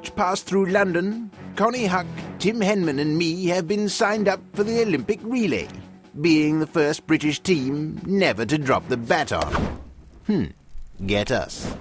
march past through London, Connie Huck, Tim Henman and me have been signed up for the Olympic relay, being the first British team never to drop the baton. Get us.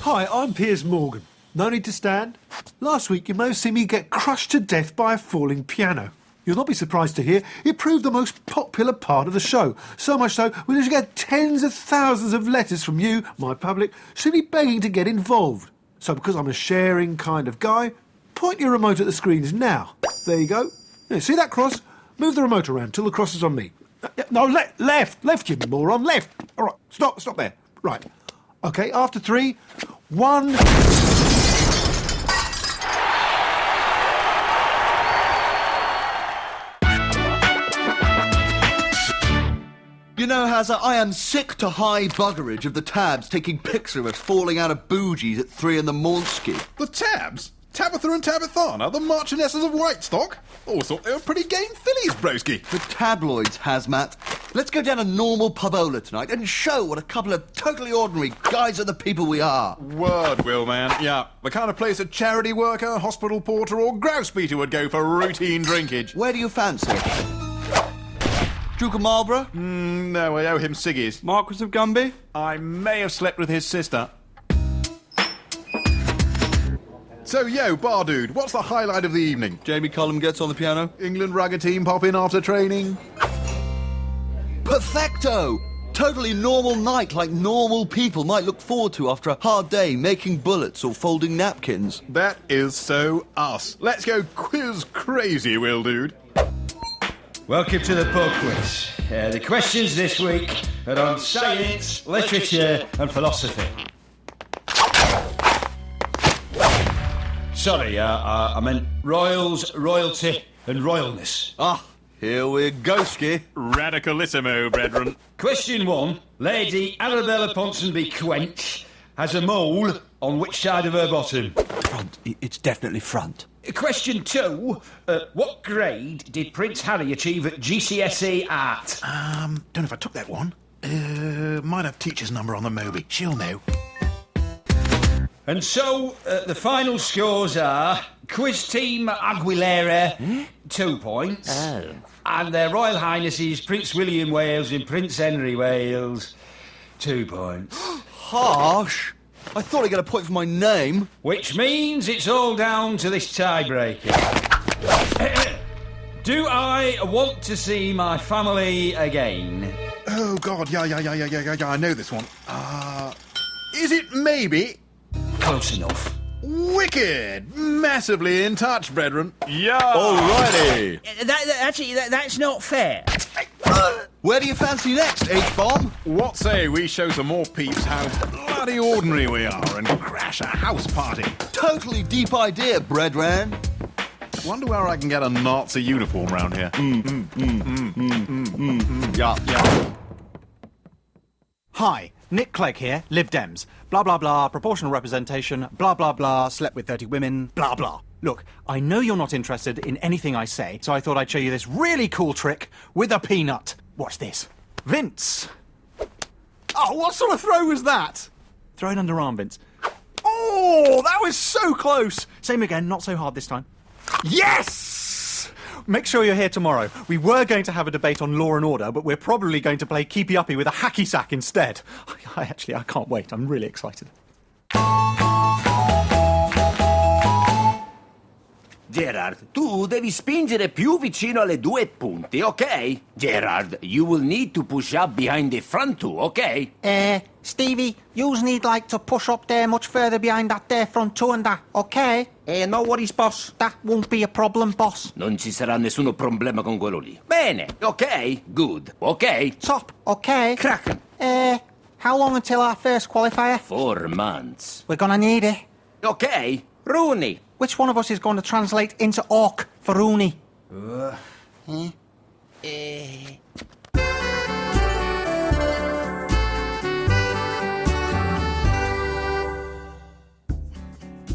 Hi, I'm Piers Morgan. No need to stand. Last week you may have seen me get crushed to death by a falling piano. You'll not be surprised to hear it proved the most popular part of the show. So much so, we usually get tens of thousands of letters from you, my public, simply begging to get involved. So because I'm a sharing kind of guy, point your remote at the screens now. There you go. Yeah, see that cross? Move the remote around till the cross is on me. No, left, you moron, left. All right, stop there. Right. OK, after 3, 1... You know, Hazza, I am sick to high buggerage of the tabs taking pics of us falling out of bougies at 3 in the mornski. The tabs? Tabitha and Tabithana, the Marchionesses of Whitestock? Always thought they were pretty game fillies, broski. The tabloids, Hazmat. Let's go down a normal pubola tonight and show what a couple of totally ordinary guys are the people we are. Word, Will, man. Yeah, the kind of place a charity worker, hospital porter or grouse beater would go for routine drinkage. Where do you fancy? Duke of Marlborough? No, I owe him ciggies. Marquis of Gumby? I may have slept with his sister. So, yo, bar dude, what's the highlight of the evening? Jamie Cullum gets on the piano. England rugger team pop in after training. Perfecto! Totally normal night like normal people might look forward to after a hard day making bullets or folding napkins. That is so us. Let's go quiz crazy, Will dude. Welcome to the pub quiz. The questions this week are on science, literature and philosophy. Sorry, I meant royals, royalty and royalness. Ah, here we go, Ski. Radicalissimo, brethren. Question 1. Lady Arabella Ponsonby Quench has a mole on which side of her bottom? Front. It's definitely front. Question 2. What grade did Prince Harry achieve at GCSE Art? Don't know if I took that one. Might have teacher's number on the Moby. She'll know. And so, the final scores are Quiz Team Aguilera, 2 points. Oh. And their Royal Highnesses Prince William Wales and Prince Henry Wales, 2 points. Harsh. I thought I got a point for my name. Which means it's all down to this tiebreaker. Do I want to see my family again? Oh, God, yeah, I know this one. Is it maybe... Close enough. Wicked! Massively in touch, brethren. Yeah! Alrighty! That's not fair. Where do you fancy next, H-Bomb? What say we show some more peeps how bloody ordinary we are and crash a house party? Totally deep idea, brethren. Wonder where I can get a Nazi uniform round here. Yeah. Hi, Nick Clegg here, Lib Dems. Blah, blah, blah, proportional representation, blah, blah, blah, slept with 30 women, blah, blah. Look, I know you're not interested in anything I say, so I thought I'd show you this really cool trick with a peanut. Watch this. Vince. Oh, what sort of throw was that? Throw it underarm, Vince. Oh, that was so close. Same again, not so hard this time. Yes! Make sure you're here tomorrow. We were going to have a debate on law and order, but we're probably going to play keepy uppy with a hacky sack instead. I can't wait. I'm really excited. Gerard, tu devi spingere più vicino alle 2 punti, ok? Gerard, you will need to push up behind the front 2, ok? Stevie, yous need to push up there much further behind that there front 2 and that, ok? No worries, boss. That won't be a problem, boss. Non ci sarà nessuno problema con quello lì. Bene, ok? Good, ok? Top, ok? Kraken. How long until our first qualifier? 4 months. We're gonna need it. Ok, Rooney. Which one of us is going to translate into orc for Rooney?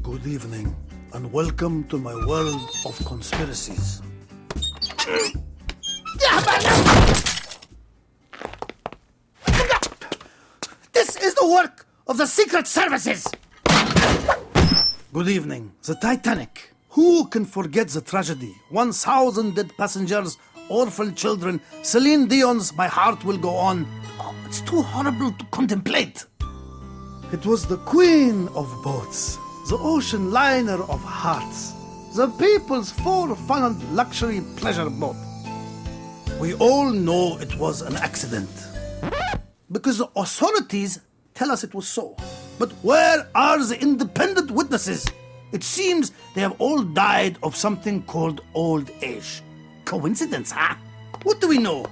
Good evening, and welcome to my world of conspiracies. This is the work of the Secret Services! Good evening. The Titanic. Who can forget the tragedy? 1,000 dead passengers, orphan children, Celine Dion's My Heart Will Go On. Oh, it's too horrible to contemplate. It was the queen of boats, the ocean liner of hearts, the people's four-funneled luxury pleasure boat. We all know it was an accident, because the authorities tell us it was so. But where are the independent witnesses? It seems they have all died of something called old age. Coincidence, huh? What do we know?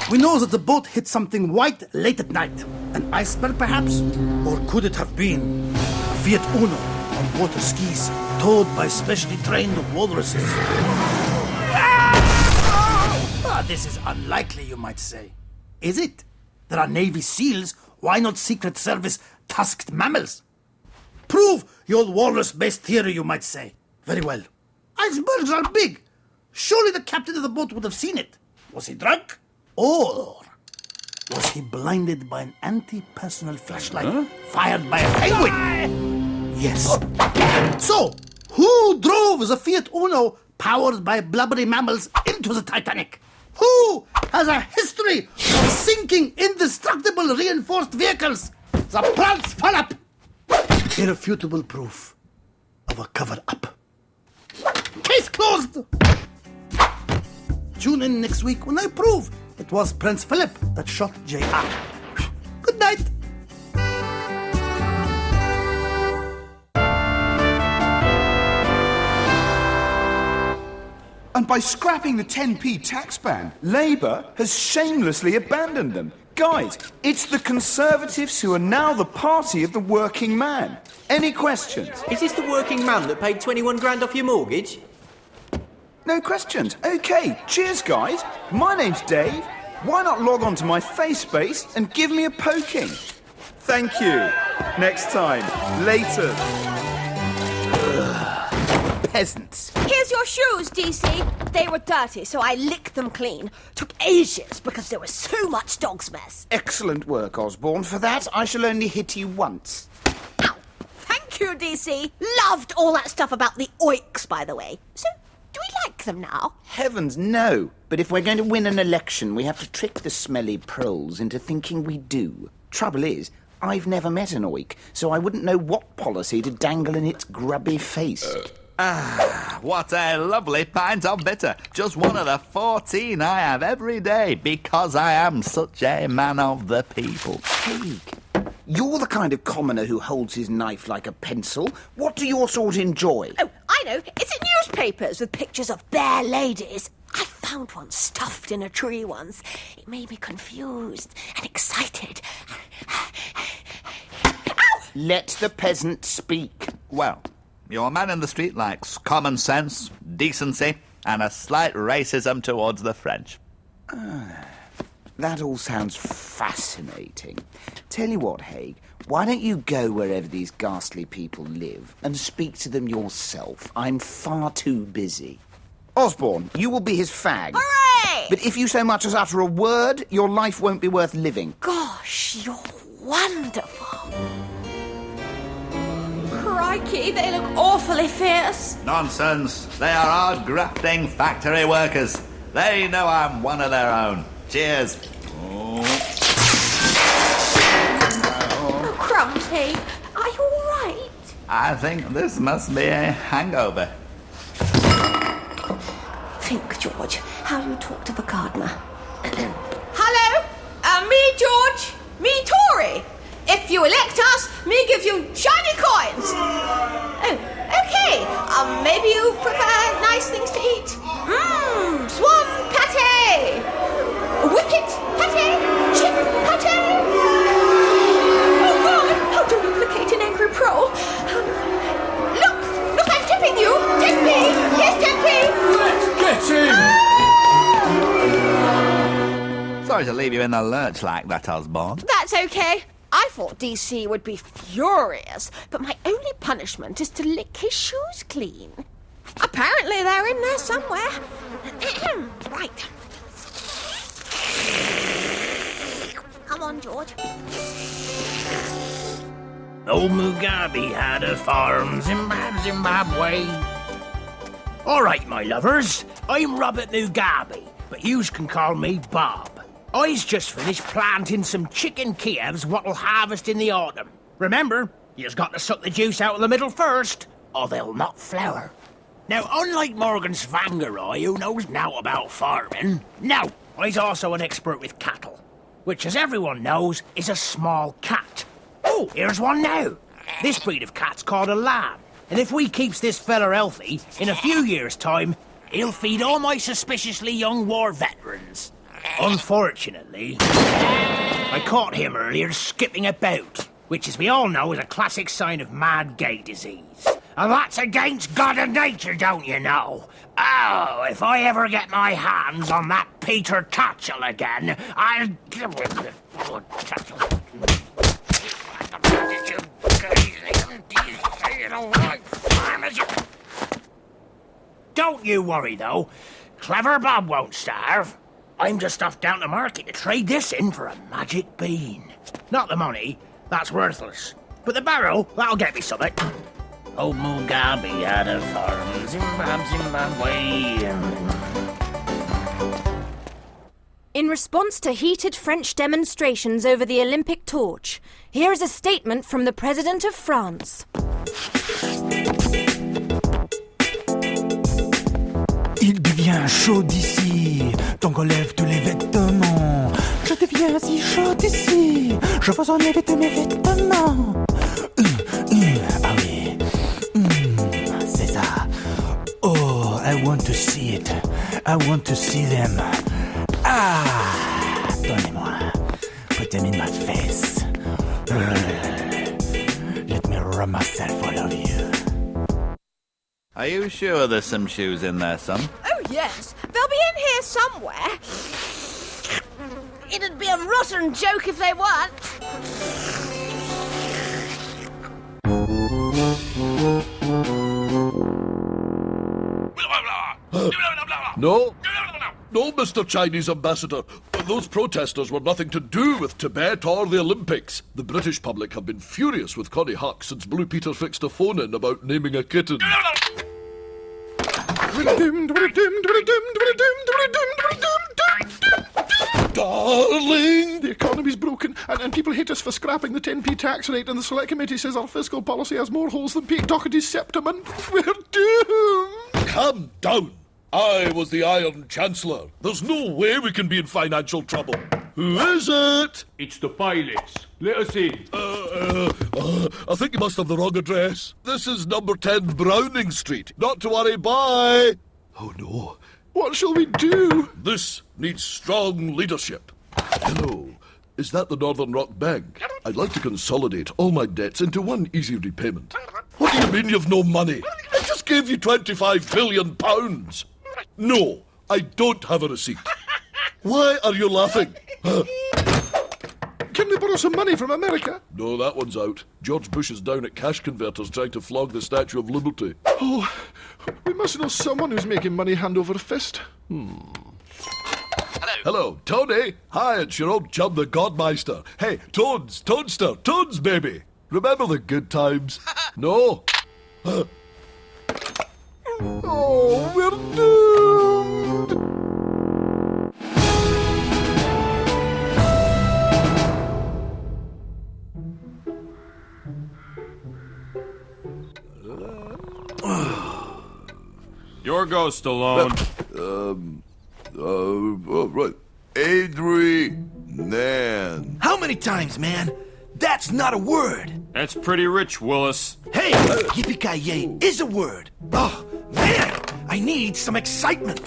We know that the boat hit something white late at night. An iceberg, perhaps? Or could it have been a Fiat Uno on water skis, towed by specially trained walruses? This is unlikely, you might say. Is it? There are Navy SEALs. Why not Secret Service tusked mammals? Prove your walrus-based theory, you might say. Very well. Icebergs are big. Surely the captain of the boat would have seen it. Was he drunk? Or was he blinded by an anti-personal flashlight fired by a penguin? Yes. So, who drove the Fiat Uno powered by blubbery mammals into the Titanic? Who has a history of sinking indestructible reinforced vehicles? The plants fall up. Irrefutable proof of a cover-up. Case closed! Tune in next week when I prove it was Prince Philip that shot J.R. Good night. And by scrapping the 10p tax ban, Labour has shamelessly abandoned them. Guys, it's the Conservatives who are now the party of the working man. Any questions? Is this the working man that paid 21 grand off your mortgage? No questions. Okay, cheers, guys. My name's Dave. Why not log on to my FaceSpace and give me a poking? Thank you. Next time. Later. Peasants. Here's your shoes, DC. They were dirty, so I licked them clean. Took ages because there was so much dog's mess. Excellent work, Osborne. For that, I shall only hit you once. Ow. Thank you, DC. Loved all that stuff about the oiks, by the way. So, do we like them now? Heavens, no. But if we're going to win an election, we have to trick the smelly proles into thinking we do. Trouble is, I've never met an oik, so I wouldn't know what policy to dangle in its grubby face. What a lovely pint of bitter. Just one of the 14 I have every day because I am such a man of the people. Haig, you're the kind of commoner who holds his knife like a pencil. What do your sort enjoy? Oh, I know. It's in newspapers with pictures of bare ladies. I found one stuffed in a tree once. It made me confused and excited. Ow! Let the peasant speak. Well, your man in the street likes common sense, decency, and a slight racism towards the French. That all sounds fascinating. Tell you what, Haig, why don't you go wherever these ghastly people live and speak to them yourself? I'm far too busy. Osborne, you will be his fag. Hooray! But if you so much as utter a word, your life won't be worth living. Gosh, you're wonderful. Crikey, they look awfully fierce. Nonsense. They are hard grafting factory workers. They know I'm one of their own. Cheers. Oh, crumbs, Haig. Are you all right? I think this must be a hangover. Think, George, how you talk to the gardener. Hello? Me, George. Me, Tory. If you elect us, me give you shiny coins. Oh, okay. Maybe you prefer nice things to eat. Swan pate. Whippet pate. Chip pate. Oh, God. How do you placate an angry pro? Look, I'm tipping you. Tip me. Here's Tippy. Let's get him. Sorry to leave you in the lurch like that, Osborne. That's okay. I thought DC would be furious, but my only punishment is to lick his shoes clean. Apparently they're in there somewhere. Right. Come on, George. Old Mugabe had a farm, Zimbabwe. All right, my lovers, I'm Robert Mugabe, but yous can call me Bob. I's just finished planting some chicken Kievs what'll harvest in the autumn. Remember, yous got to suck the juice out of the middle first, or they'll not flower. Now, unlike Morgan Svangeroy, who knows naught about farming, no, I's also an expert with cattle, which, as everyone knows, is a small cat. Oh, here's one now. This breed of cat's called a lamb, and if we keeps this feller healthy, in a few years' time, he'll feed all my suspiciously young war veterans. Unfortunately, I caught him earlier skipping about, which, as we all know, is a classic sign of mad gay disease. And that's against God and nature, don't you know? Oh, if I ever get my hands on that Peter Tatchell again, I'll... Don't you worry, though. Clever Bob won't starve. I'm just off down to market to trade this in for a magic bean. Not the money, that's worthless. But the barrel, that'll get me something. Old Mugabe had a farm, Zimbabwe. In response to heated French demonstrations over the Olympic torch, here is a statement from the President of France. Il devient chaud d'ici, donc enlève tous les vêtements. Je deviens si chaud d'ici, je veux enlever tous mes vêtements. Ah oui, c'est ça. Oh, I want to see it. I want to see them. Ah, donnez-moi. Put them in my face. Let me rub myself all over you. Are you sure there's some shoes in there, son? Oh, yes. They'll be in here somewhere. It'd be a rotten joke if they weren't. No, Mr. Chinese Ambassador. Those protesters were nothing to do with Tibet or the Olympics. The British public have been furious with Connie Huck since Blue Peter fixed a phone in about naming a kitten. Darling! The economy's broken, and people hate us for scrapping the 10p tax rate, and the Select Committee says our fiscal policy has more holes than Pete Doherty's septum, and we're doomed! Calm down! I was the Iron Chancellor. There's no way we can be in financial trouble. Who is it? It's the pilots. Let us in. I think you must have the wrong address. This is number 10 Browning Street. Not to worry, bye. Oh no. What shall we do? This needs strong leadership. Hello. Is that the Northern Rock Bank? I'd like to consolidate all my debts into one easy repayment. What do you mean you've no money? I just gave you £25 billion. No, I don't have a receipt. Why are you laughing? Can we borrow some money from America? No, that one's out. George Bush is down at cash converters trying to flog the Statue of Liberty. Oh, we must know someone who's making money hand over fist. Hello, Tony. Hi, it's your old chum, the Godmeister. Hey, Toadster, Toads, baby. Remember the good times? No? Oh, we're doomed! Your go, Stallone. Right. Adrian. How many times, man? That's not a word. That's pretty rich, Willis. Hey, yippee-ki-yay is a word. Oh, man, I need some excitement.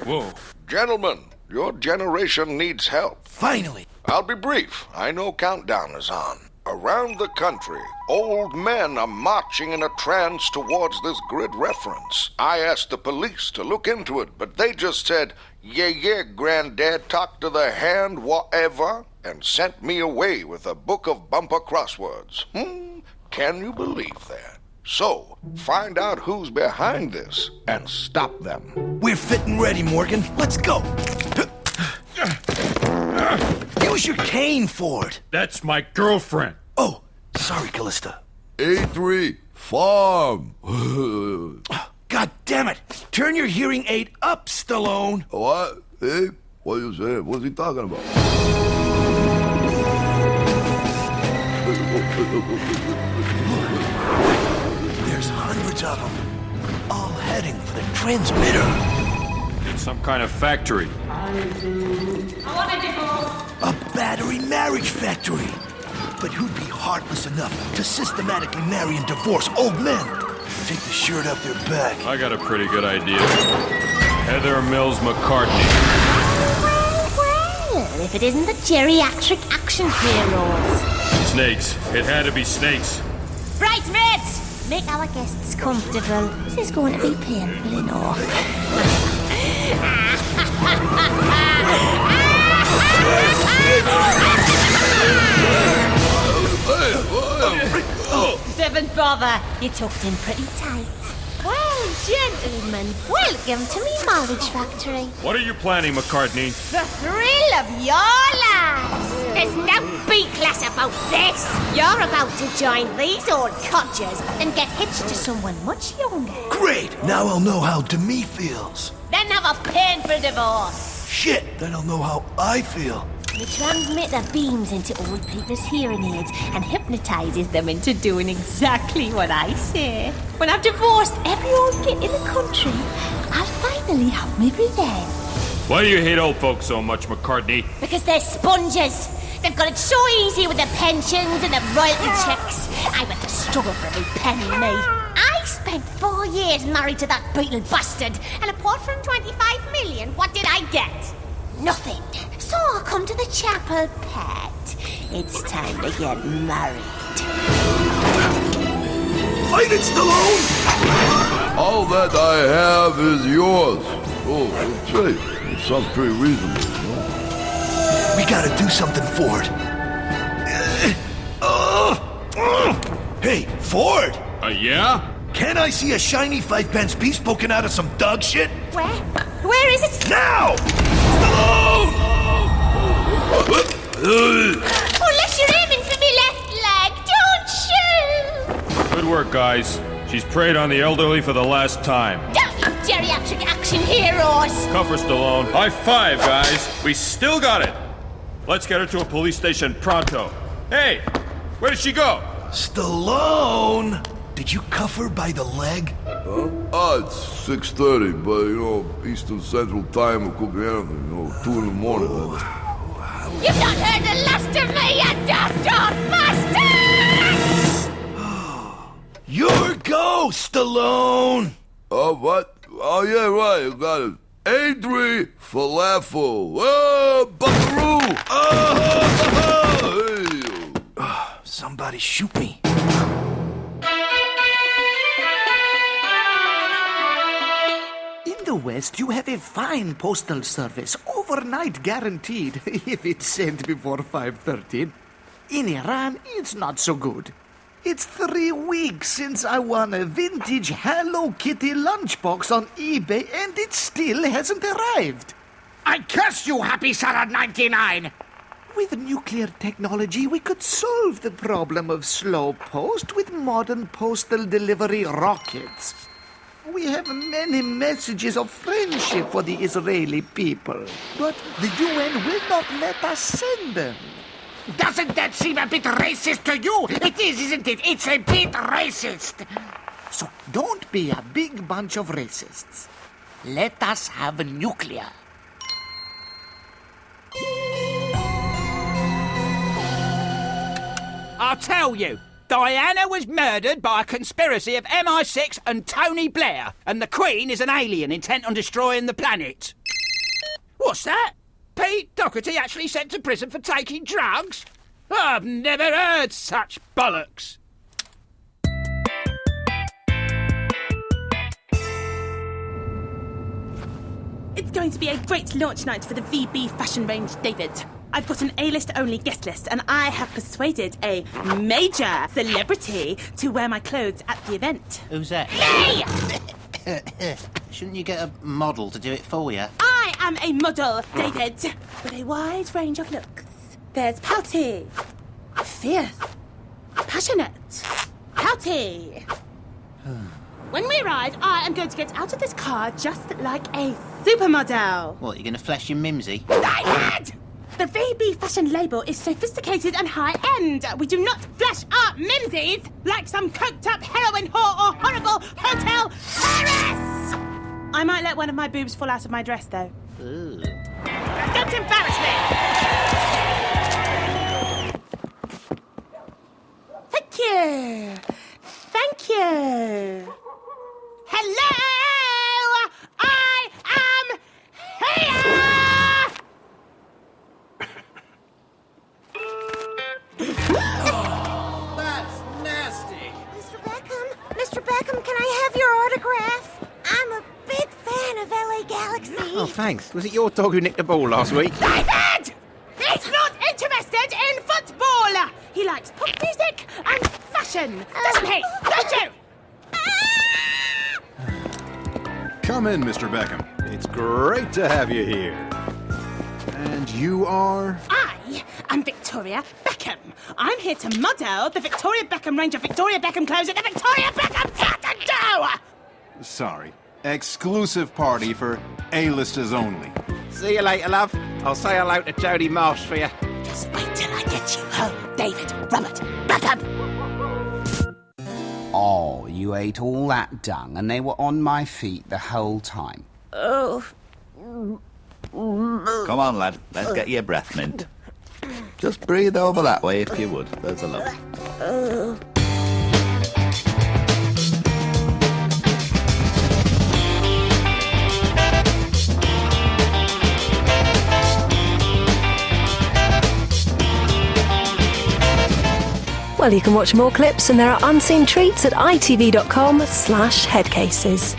Whoa. Gentlemen, your generation needs help. Finally. I'll be brief. I know countdown is on. Around the country, old men are marching in a trance towards this grid reference. I asked the police to look into it, but they just said, yeah, Granddad, talk to the hand, whatever, and sent me away with a book of bumper crosswords. Can you believe that? So, find out who's behind this and stop them. We're fit and ready, Morgan. Let's go. Use your cane, Ford. That's my girlfriend. Oh, Sorry, Callista. A3 Farm. God damn it! Turn your hearing aid up, Stallone! What? Hey, what are you saying? What's he talking about? There's hundreds of them, all heading for the transmitter. It's some kind of factory. I want a divorce. A battery marriage factory. But who'd be heartless enough to systematically marry and divorce old men? Take the shirt off their back. I got a pretty good idea. Heather Mills McCartney. Well, if it isn't the geriatric action heroes. Snakes. It had to be snakes. Bridesmaids, make our guests comfortable. This is going to be painful enough. Don't bother. You tucked in pretty tight. Well, gentlemen, welcome to me marriage factory. What are you planning, McCartney? The thrill of your lives. There's no B-class about this. You're about to join these old codgers and get hitched to someone much younger. Great! Now I'll know how Demi feels. Then have a painful divorce. Shit! Then I'll know how I feel. You transmit the beams into old people's hearing aids and hypnotizes them into doing exactly what I say. When I've divorced every old git in the country, I'll finally have my revenge. Why do you hate old folks so much, McCartney? Because they're sponges. They've got it so easy with their pensions and their royalty checks. I've had to struggle for every penny, me. I spent 4 years married to that beetle bastard, and apart from 25 million, what did I get? Nothing. So I'll come to the chapel, Pat. It's time to get married. Fight it, Stallone! All that I have is yours. Oh, say, it sounds pretty reasonable, no? We gotta do something, Ford. Hey, Ford! Yeah? Can I see a shiny 5-pence piece poking out of some dog shit? Where? Where is it? Now! Stallone! Unless you're aiming for me left leg, don't shoot! Good work, guys. She's preyed on the elderly for the last time. Don't you geriatric action heroes! Cover, Stallone. High five, guys. We still got it. Let's get her to a police station pronto. Hey, where did she go? Stallone! Did you cuff her by the leg? It's 6:30, but, Eastern Central Time, it could be anything, 2 in the morning. You've not heard the last of me, you daft old bastard! Your go, Stallone! Oh, what? Oh, yeah, right, you got it. A3 falafel. Oh, buckaroo! Oh, somebody shoot me. In the West, you have a fine postal service, overnight guaranteed, if it's sent before 5:30. In Iran, it's not so good. It's 3 weeks since I won a vintage Hello Kitty lunchbox on eBay, and it still hasn't arrived. I curse you, Happy Sarah 99! With nuclear technology, we could solve the problem of slow post with modern postal delivery rockets. We have many messages of friendship for the Israeli people, but the UN will not let us send them. Doesn't that seem a bit racist to you? It is, isn't it? It's a bit racist. So don't be a big bunch of racists. Let us have nuclear. I'll tell you. Diana was murdered by a conspiracy of MI6 and Tony Blair, and the Queen is an alien intent on destroying the planet. What's that? Pete Doherty actually sent to prison for taking drugs? I've never heard such bollocks. It's going to be a great launch night for the VB fashion range, David. I've got an A-list-only guest list, and I have persuaded a major celebrity to wear my clothes at the event. Who's that? Me! Shouldn't you get a model to do it for you? I am a model, David, with a wide range of looks. There's pouty, fierce, passionate. Howdy. When we arrive, I am going to get out of this car just like a supermodel. What, you're going to flash your mimsy? David! The VB fashion label is sophisticated and high-end. We do not flash our mimsies like some coked-up heroin whore or horrible hotel Paris! I might let one of my boobs fall out of my dress, though. Ooh. Don't embarrass me! Thank you. Thank you. Hello! I am here! That's nasty. Mr. Beckham, can I have your autograph? I'm a big fan of LA Galaxy. Oh, thanks. Was it your dog who nicked the ball last week? David! He's not interested in football! He likes pop music and fashion, doesn't he? Don't you? Come in, Mr. Beckham. It's great to have you here. And you are? I am Victoria Beckham. I'm here to model the Victoria Beckham range of Victoria Beckham clothes at the Victoria Beckham Cotton. Sorry. Exclusive party for A-listers only. See you later, love. I'll say hello to Jodie Marsh for you. Just wait till I get you home, David Robert Beckham. Oh, you ate all that dung and they were on my feet the whole time. Oh. Come on, lad. Let's get your breath mint. Just breathe over that way if you would. There's a love. Well, you can watch more clips and there are unseen treats at itv.com/headcases.